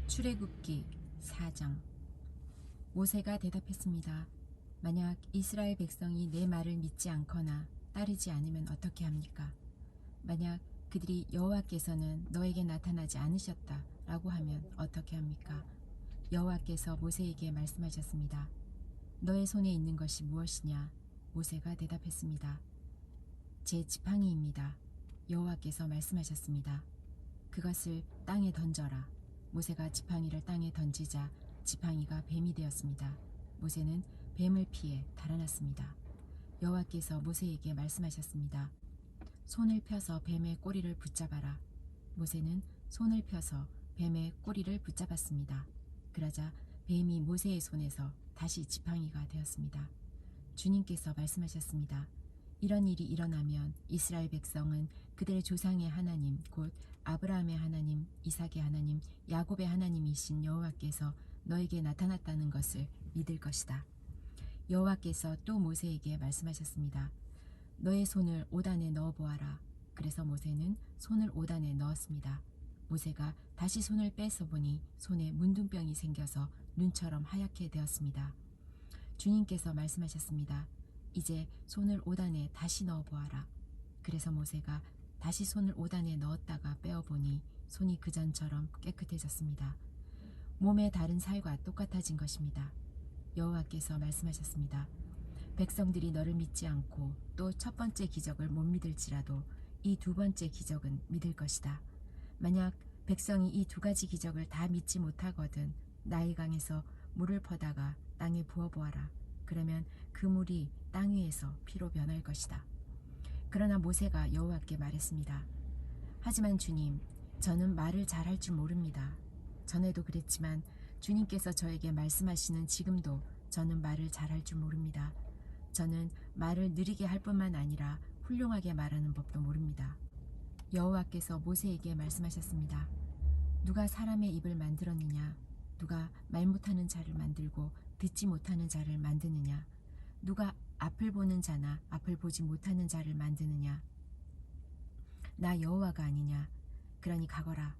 출애굽기 4장. 모세가 대답했습니다. 만약 이스라엘 백성이 내 말을 믿지 않거나 따르지 않으면 어떻게 합니까? 만약 그들이 여호와께서는 너에게 나타나지 않으셨다 라고 하면 어떻게 합니까? 여호와께서 모세에게 말씀하셨습니다. 너의 손에 있는 것이 무엇이냐? 모세가 대답했습니다. 제 지팡이입니다. 여호와께서 말씀하셨습니다. 그것을 땅에 던져라. 모세가 지팡이를 땅에 던지자 지팡이가 뱀이 되었습니다. 모세는 뱀을 피해 달아났습니다. 여호와께서 모세에게 말씀하셨습니다. 손을 펴서 뱀의 꼬리를 붙잡아라. 모세는 손을 펴서 뱀의 꼬리를 붙잡았습니다. 그러자 뱀이 모세의 손에서 다시 지팡이가 되었습니다. 주님께서 말씀하셨습니다. 이런 일이 일어나면 이스라엘 백성은 그들의 조상의 하나님 곧 아브라함의 하나님, 이삭의 하나님, 야곱의 하나님이신 여호와께서 너에게 나타났다는 것을 믿을 것이다. 여호와께서 또 모세에게 말씀하셨습니다. 너의 손을 옷안에 넣어보아라. 그래서 모세는 손을 옷안에 넣었습니다. 모세가 다시 손을 빼서 보니 손에 문둥병이 생겨서 눈처럼 하얗게 되었습니다. 주님께서 말씀하셨습니다. 이제 손을 옷안에 다시 넣어보아라. 그래서 모세가 다시 손을 옷안에 넣었다가 빼어보니 손이 그전처럼 깨끗해졌습니다. 몸의 다른 살과 똑같아진 것입니다. 여호와께서 말씀하셨습니다. 백성들이 너를 믿지 않고 또 첫 번째 기적을 못 믿을지라도 이 두 번째 기적은 믿을 것이다. 만약 백성이 이 두 가지 기적을 다 믿지 못하거든 나일강에서 물을 퍼다가 땅에 부어보아라. 그러면 그 물이 땅 위에서 피로 변할 것이다. 그러나 모세가 여호와께 말했습니다. 하지만 주님, 저는 말을 잘할 줄 모릅니다. 전에도 그랬지만 주님께서 저에게 말씀하시는 지금도 저는 말을 잘할 줄 모릅니다. 저는 말을 느리게 할 뿐만 아니라 훌륭하게 말하는 법도 모릅니다. 여호와께서 모세에게 말씀하셨습니다. 누가 사람의 입을 만들었느냐? 누가 말 못하는 자를 만들고 듣지 못하는 자를 만드느냐? 누가 앞을 보는 자나 앞을 보지 못하는 자를 만드느냐? 나 여호와가 아니냐? 그러니 가거라.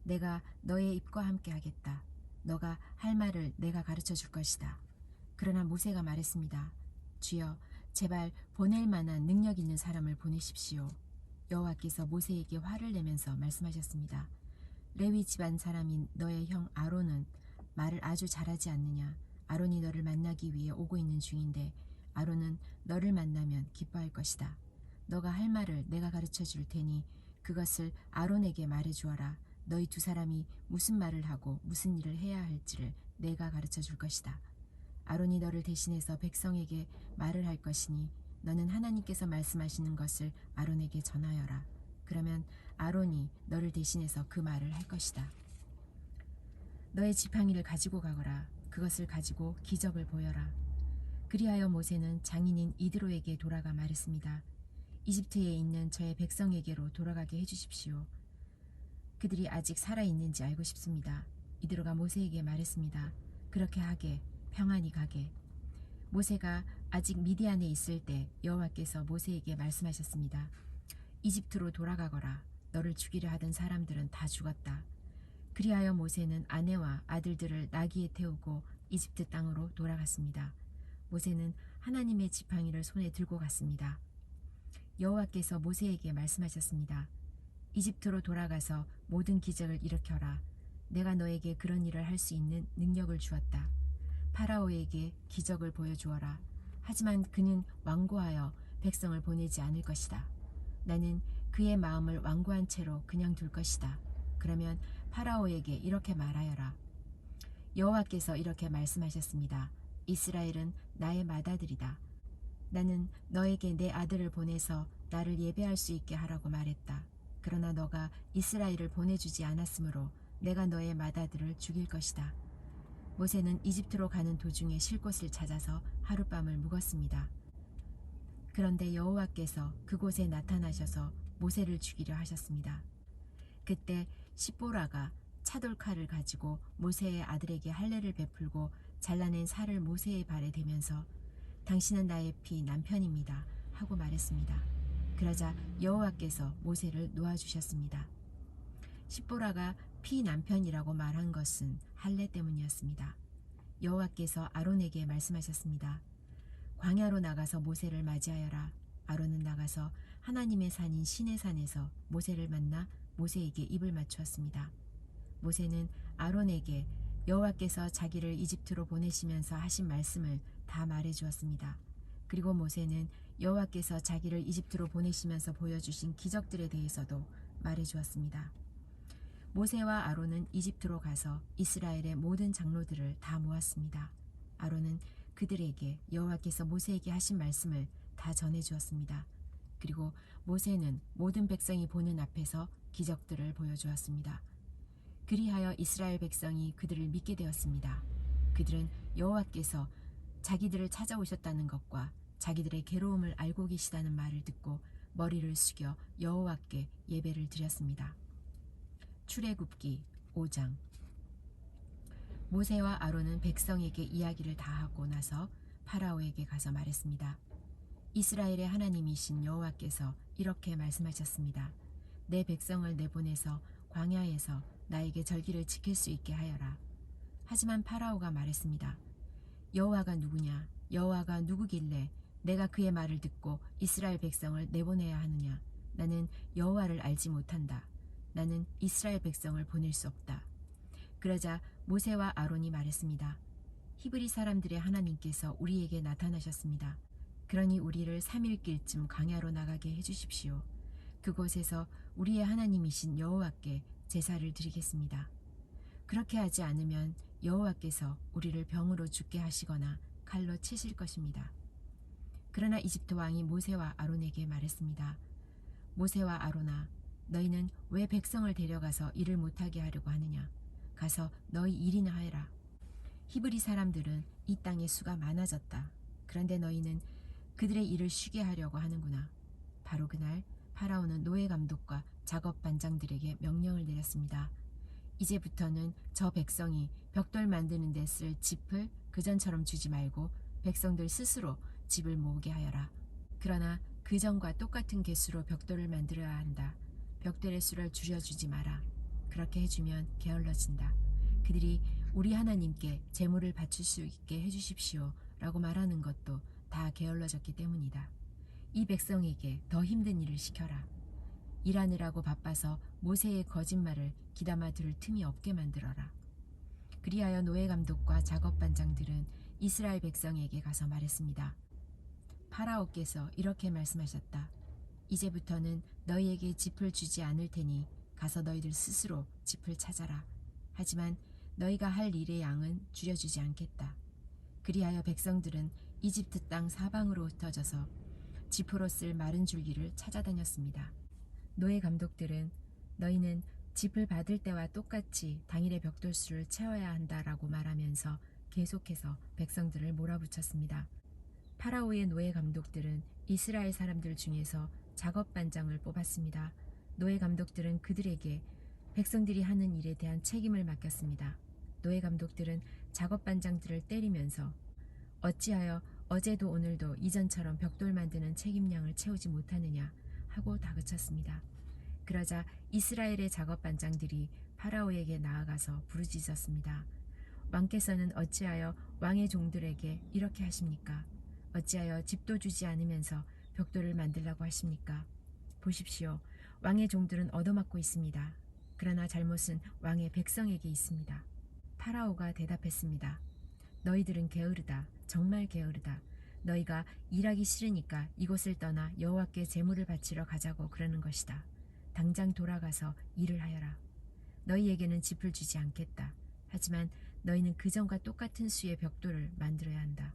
내가 너의 입과 함께 하겠다. 너가 할 말을 내가 가르쳐 줄 것이다. 그러나 모세가 말했습니다. 주여, 제발 보낼 만한 능력 있는 사람을 보내십시오. 여호와께서 모세에게 화를 내면서 말씀하셨습니다. 레위 집안 사람인 너의 형 아론은 말을 아주 잘하지 않느냐? 아론이 너를 만나기 위해 오고 있는 중인데 아론은 너를 만나면 기뻐할 것이다. 너가 할 말을 내가 가르쳐 줄 테니 그것을 아론에게 말해 주어라. 너희 두 사람이 무슨 말을 하고 무슨 일을 해야 할지를 내가 가르쳐 줄 것이다. 아론이 너를 대신해서 백성에게 말을 할 것이니 너는 하나님께서 말씀하시는 것을 아론에게 전하여라. 그러면 아론이 너를 대신해서 그 말을 할 것이다. 너의 지팡이를 가지고 가거라. 그것을 가지고 기적을 보여라. 그리하여 모세는 장인인 이드로에게 돌아가 말했습니다. 이집트에 있는 저의 백성에게로 돌아가게 해주십시오. 그들이 아직 살아있는지 알고 싶습니다. 이드로가 모세에게 말했습니다. 그렇게 하게, 평안히 가게. 모세가 아직 미디안에 있을 때 여호와께서 모세에게 말씀하셨습니다. 이집트로 돌아가거라. 너를 죽이려 하던 사람들은 다 죽었다. 그리하여 모세는 아내와 아들들을 나귀에 태우고 이집트 땅으로 돌아갔습니다. 모세는 하나님의 지팡이를 손에 들고 갔습니다. 여호와께서 모세에게 말씀하셨습니다. 이집트로 돌아가서 모든 기적을 일으켜라. 내가 너에게 그런 일을 할 수 있는 능력을 주었다. 파라오에게 기적을 보여주어라. 하지만 그는 완고하여 백성을 보내지 않을 것이다. 나는 그의 마음을 완고한 채로 그냥 둘 것이다. 그러면 파라오에게 이렇게 말하여라. 여호와께서 이렇게 말씀하셨습니다. 이스라엘은 나의 맏아들이다. 나는 너에게 내 아들을 보내서 나를 예배할 수 있게 하라고 말했다. 그러나 너가 이스라엘을 보내주지 않았으므로 내가 너의 맏아들을 죽일 것이다. 모세는 이집트로 가는 도중에 쉴 곳을 찾아서 하룻밤을 묵었습니다. 그런데 여호와께서 그곳에 나타나셔서 모세를 죽이려 하셨습니다. 그때 십보라가 차돌칼을 가지고 모세의 아들에게 할례를 베풀고 잘라낸 살을 모세의 발에 대면서 당신은 나의 피 남편입니다 하고 말했습니다. 그러자 여호와께서 모세를 놓아주셨습니다. 십보라가 피남편이라고 말한 것은 할례 때문이었습니다. 여호와께서 아론에게 말씀하셨습니다. 광야로 나가서 모세를 맞이하여라. 아론은 나가서 하나님의 산인 시내산에서 모세를 만나 모세에게 입을 맞추었습니다. 모세는 아론에게 여호와께서 자기를 이집트로 보내시면서 하신 말씀을 다 말해주었습니다. 그리고 모세는 여호와께서 자기를 이집트로 보내시면서 보여주신 기적들에 대해서도 말해주었습니다. 모세와 아론은 이집트로 가서 이스라엘의 모든 장로들을 다 모았습니다. 아론은 그들에게 여호와께서 모세에게 하신 말씀을 다 전해주었습니다. 그리고 모세는 모든 백성이 보는 앞에서 기적들을 보여주었습니다. 그리하여 이스라엘 백성이 그들을 믿게 되었습니다. 그들은 여호와께서 자기들을 찾아오셨다는 것과 자기들의 괴로움을 알고 계시다는 말을 듣고 머리를 숙여 여호와께 예배를 드렸습니다. 출애굽기 5장. 모세와 아론은 백성에게 이야기를 다 하고 나서 파라오에게 가서 말했습니다. 이스라엘의 하나님이신 여호와께서 이렇게 말씀하셨습니다. 내 백성을 내보내서 광야에서 나에게 절기를 지킬 수 있게 하여라. 하지만 파라오가 말했습니다. 여호와가 누구냐? 여호와가 누구길래 내가 그의 말을 듣고 이스라엘 백성을 내보내야 하느냐? 나는 여호와를 알지 못한다. 나는 이스라엘 백성을 보낼 수 없다. 그러자 모세와 아론이 말했습니다. 히브리 사람들의 하나님께서 우리에게 나타나셨습니다. 그러니 우리를 3일길쯤 광야로 나가게 해주십시오. 그곳에서 우리의 하나님이신 여호와께 제사를 드리겠습니다. 그렇게 하지 않으면 여호와께서 우리를 병으로 죽게 하시거나 칼로 치실 것입니다. 그러나 이집트 왕이 모세와 아론에게 말했습니다. 모세와 아론아, 너희는 왜 백성을 데려가서 일을 못하게 하려고 하느냐? 가서 너희 일이나 하여라. 히브리 사람들은 이 땅에 수가 많아졌다. 그런데 너희는 그들의 일을 쉬게 하려고 하는구나. 바로 그날 파라오는 노예 감독과 작업 반장들에게 명령을 내렸습니다. 이제부터는 저 백성이 벽돌 만드는 데 쓸 짚을 그전처럼 주지 말고 백성들 스스로 집을 모으게 하여라. 그러나 그전과 똑같은 개수로 벽돌을 만들어야 한다. 벽돌의 수를 줄여주지 마라. 그렇게 해주면 게을러진다. 그들이 우리 하나님께 제물을 바칠 수 있게 해주십시오 라고 말하는 것도 다 게을러졌기 때문이다. 이 백성에게 더 힘든 일을 시켜라. 일하느라고 바빠서 모세의 거짓말을 귀담아 들을 틈이 없게 만들어라. 그리하여 노예 감독과 작업 반장들은 이스라엘 백성에게 가서 말했습니다. 파라오께서 이렇게 말씀하셨다. 이제부터는 너희에게 짚을 주지 않을 테니 가서 너희들 스스로 짚을 찾아라. 하지만 너희가 할 일의 양은 줄여주지 않겠다. 그리하여 백성들은 이집트 땅 사방으로 흩어져서 짚으로 쓸 마른 줄기를 찾아다녔습니다. 노예 감독들은 너희는 짚을 받을 때와 똑같이 당일의 벽돌수를 채워야 한다라고 말하면서 계속해서 백성들을 몰아붙였습니다. 파라오의 노예 감독들은 이스라엘 사람들 중에서 작업 반장을 뽑았습니다. 노예 감독들은 그들에게 백성들이 하는 일에 대한 책임을 맡겼습니다. 노예 감독들은 작업 반장들을 때리면서 어찌하여 어제도 오늘도 이전처럼 벽돌 만드는 책임량을 채우지 못하느냐 하고 다그쳤습니다. 그러자 이스라엘의 작업 반장들이 파라오에게 나아가서 부르짖었습니다. 왕께서는 어찌하여 왕의 종들에게 이렇게 하십니까? 어찌하여 집도 주지 않으면서 벽돌을 만들라고 하십니까? 보십시오. 왕의 종들은 얻어맞고 있습니다. 그러나 잘못은 왕의 백성에게 있습니다. 파라오가 대답했습니다. 너희들은 게으르다. 정말 게으르다. 너희가 일하기 싫으니까 이곳을 떠나 여호와께 제물을 바치러 가자고 그러는 것이다. 당장 돌아가서 일을 하여라. 너희에게는 짚을 주지 않겠다. 하지만 너희는 그전과 똑같은 수의 벽돌을 만들어야 한다.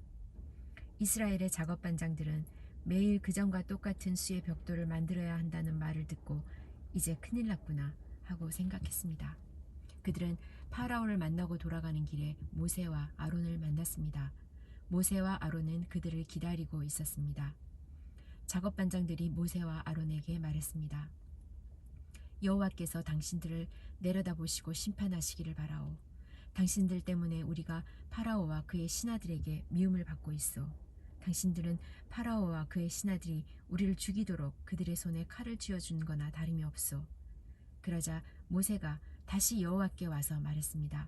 이스라엘의 작업 반장들은 매일 그전과 똑같은 수의 벽돌을 만들어야 한다는 말을 듣고 이제 큰일 났구나 하고 생각했습니다. 그들은 파라오를 만나고 돌아가는 길에 모세와 아론을 만났습니다. 모세와 아론은 그들을 기다리고 있었습니다. 작업 반장들이 모세와 아론에게 말했습니다. 여호와께서 당신들을 내려다보시고 심판하시기를 바라오. 당신들 때문에 우리가 파라오와 그의 신하들에게 미움을 받고 있어. 당신들은 파라오와 그의 신하들이 우리를 죽이도록 그들의 손에 칼을 쥐어준 거나 다름이 없소. 그러자 모세가 다시 여호와께 와서 말했습니다.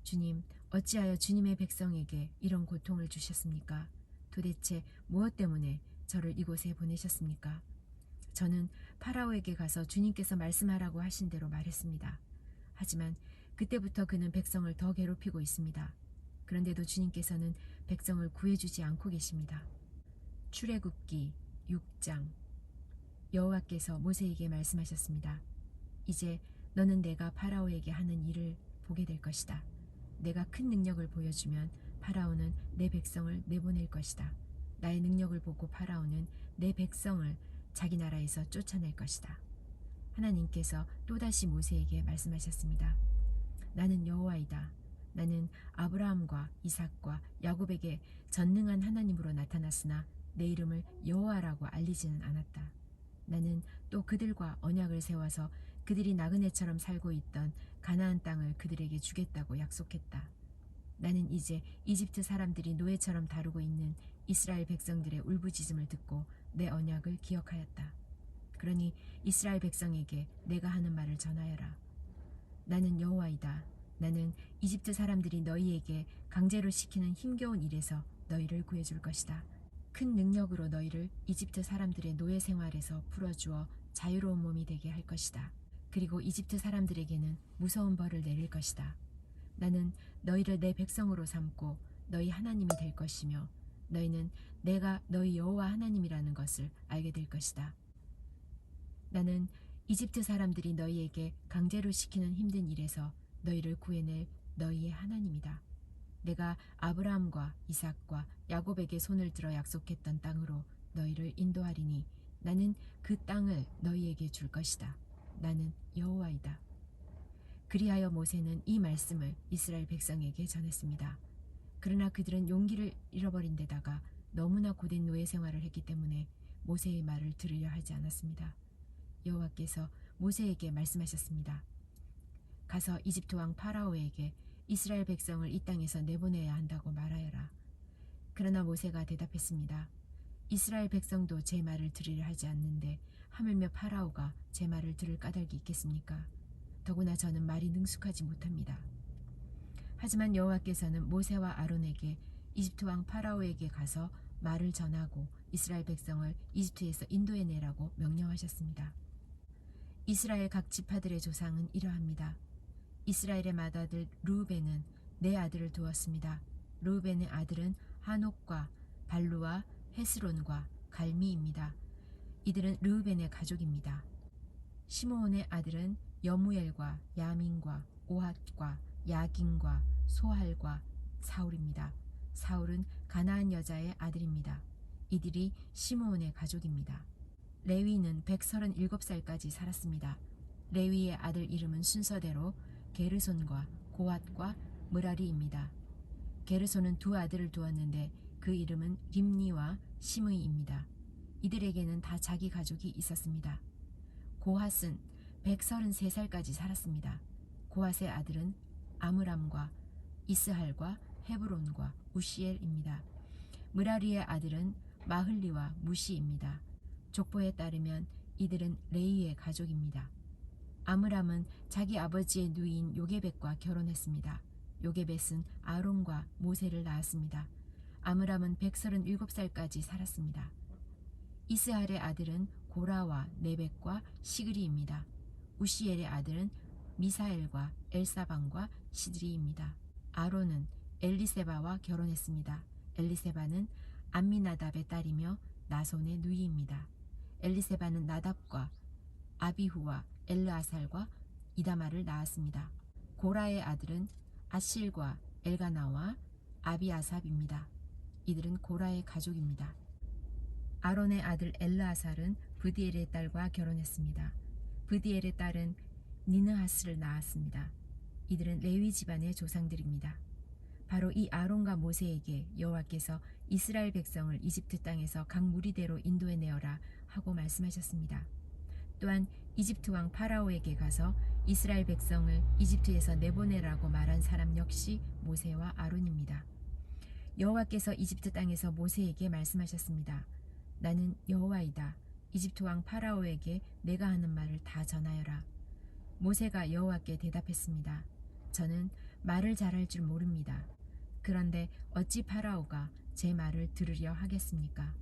주님, 어찌하여 주님의 백성에게 이런 고통을 주셨습니까? 도대체 무엇 때문에 저를 이곳에 보내셨습니까? 저는 파라오에게 가서 주님께서 말씀하라고 하신 대로 말했습니다. 하지만 그때부터 그는 백성을 더 괴롭히고 있습니다. 그런데도 주님께서는 백성을 구해주지 않고 계십니다. 출애굽기 6장. 여호와께서 모세에게 말씀하셨습니다. 이제 너는 내가 파라오에게 하는 일을 보게 될 것이다. 내가 큰 능력을 보여주면 파라오는 내 백성을 내보낼 것이다. 나의 능력을 보고 파라오는 내 백성을 자기 나라에서 쫓아낼 것이다. 하나님께서 또다시 모세에게 말씀하셨습니다. 나는 여호와이다. 나는 아브라함과 이삭과 야곱에게 전능한 하나님으로 나타났으나 내 이름을 여호와라고 알리지는 않았다. 나는 또 그들과 언약을 세워서 그들이 나그네처럼 살고 있던 가나안 땅을 그들에게 주겠다고 약속했다. 나는 이제 이집트 사람들이 노예처럼 다루고 있는 이스라엘 백성들의 울부짖음을 듣고 내 언약을 기억하였다. 그러니 이스라엘 백성에게 내가 하는 말을 전하여라. 나는 여호와이다. 나는 이집트 사람들이 너희에게 강제로 시키는 힘겨운 일에서 너희를 구해줄 것이다. 큰 능력으로 너희를 이집트 사람들의 노예 생활에서 풀어주어 자유로운 몸이 되게 할 것이다. 그리고 이집트 사람들에게는 무서운 벌을 내릴 것이다. 나는 너희를 내 백성으로 삼고 너희 하나님이 될 것이며 너희는 내가 너희 여호와 하나님이라는 것을 알게 될 것이다. 나는 이집트 사람들이 너희에게 강제로 시키는 힘든 일에서 너희를 구해낼 너희의 하나님이다. 내가 아브라함과 이삭과 야곱에게 손을 들어 약속했던 땅으로 너희를 인도하리니 나는 그 땅을 너희에게 줄 것이다. 나는 여호와이다. 그리하여 모세는 이 말씀을 이스라엘 백성에게 전했습니다. 그러나 그들은 용기를 잃어버린 데다가 너무나 고된 노예 생활을 했기 때문에 모세의 말을 들으려 하지 않았습니다. 여호와께서 모세에게 말씀하셨습니다. 가서 이집트 왕 파라오에게 이스라엘 백성을 이 땅에서 내보내야 한다고 말하여라. 그러나 모세가 대답했습니다. 이스라엘 백성도 제 말을 들으려 하지 않는데 하물며 파라오가 제 말을 들을 까닭이 있겠습니까? 더구나 저는 말이 능숙하지 못합니다. 하지만 여호와께서는 모세와 아론에게 이집트 왕 파라오에게 가서 말을 전하고 이스라엘 백성을 이집트에서 인도해내라고 명령하셨습니다. 이스라엘 각 지파들의 조상은 이러합니다. 이스라엘의 맏아들 르우벤은 네 아들을 두었습니다. 르우벤의 아들은 하녹과 발루와 헤스론과 갈미입니다. 이들은 르우벤의 가족입니다. 시므온의 아들은 여무엘과 야민과 오핫과 야긴과 소할과 사울입니다. 사울은 가나안 여자의 아들입니다. 이들이 시므온의 가족입니다. 레위는 137살까지 살았습니다. 레위의 아들 이름은 순서대로 게르손과 고핫과 므라리입니다. 게르손은 두 아들을 두었는데 그 이름은 림니와 시므이입니다. 이들에게는 다 자기 가족이 있었습니다. 고핫은 133살까지 살았습니다. 고핫의 아들은 아므람과 이스할과 헤브론과 우시엘입니다. 므라리의 아들은 마흘리와 무시입니다. 족보에 따르면 이들은 레위의 가족입니다. 아므람은 자기 아버지의 누이인 요게벳과 결혼했습니다. 요게벳은 아론과 모세를 낳았습니다. 아므람은 137살까지 살았습니다. 이스할의 아들은 고라와 네벡과 시그리입니다. 우시엘의 아들은 미사엘과 엘사방과 시드리입니다. 아론은 엘리세바와 결혼했습니다. 엘리세바는 암미나답의 딸이며 나손의 누이입니다. 엘리세바는 나답과 아비후와 엘르아살과 이다마를 낳았습니다. 고라의 아들은 아실과 엘가나와 아비아삽입니다. 이들은 고라의 가족입니다. 아론의 아들 엘르아살은 브디엘의 딸과 결혼했습니다. 브디엘의 딸은 니느하스를 낳았습니다. 이들은 레위 집안의 조상들입니다. 바로 이 아론과 모세에게 여호와께서 이스라엘 백성을 이집트 땅에서 각 무리대로 인도해내어라 하고 말씀하셨습니다. 또한 이집트 왕 파라오에게 가서 이스라엘 백성을 이집트에서 내보내라고 말한 사람 역시 모세와 아론입니다. 여호와께서 이집트 땅에서 모세에게 말씀하셨습니다. 나는 여호와이다. 이집트 왕 파라오에게 내가 하는 말을 다 전하여라. 모세가 여호와께 대답했습니다. 저는 말을 잘할 줄 모릅니다. 그런데 어찌 파라오가 제 말을 들으려 하겠습니까?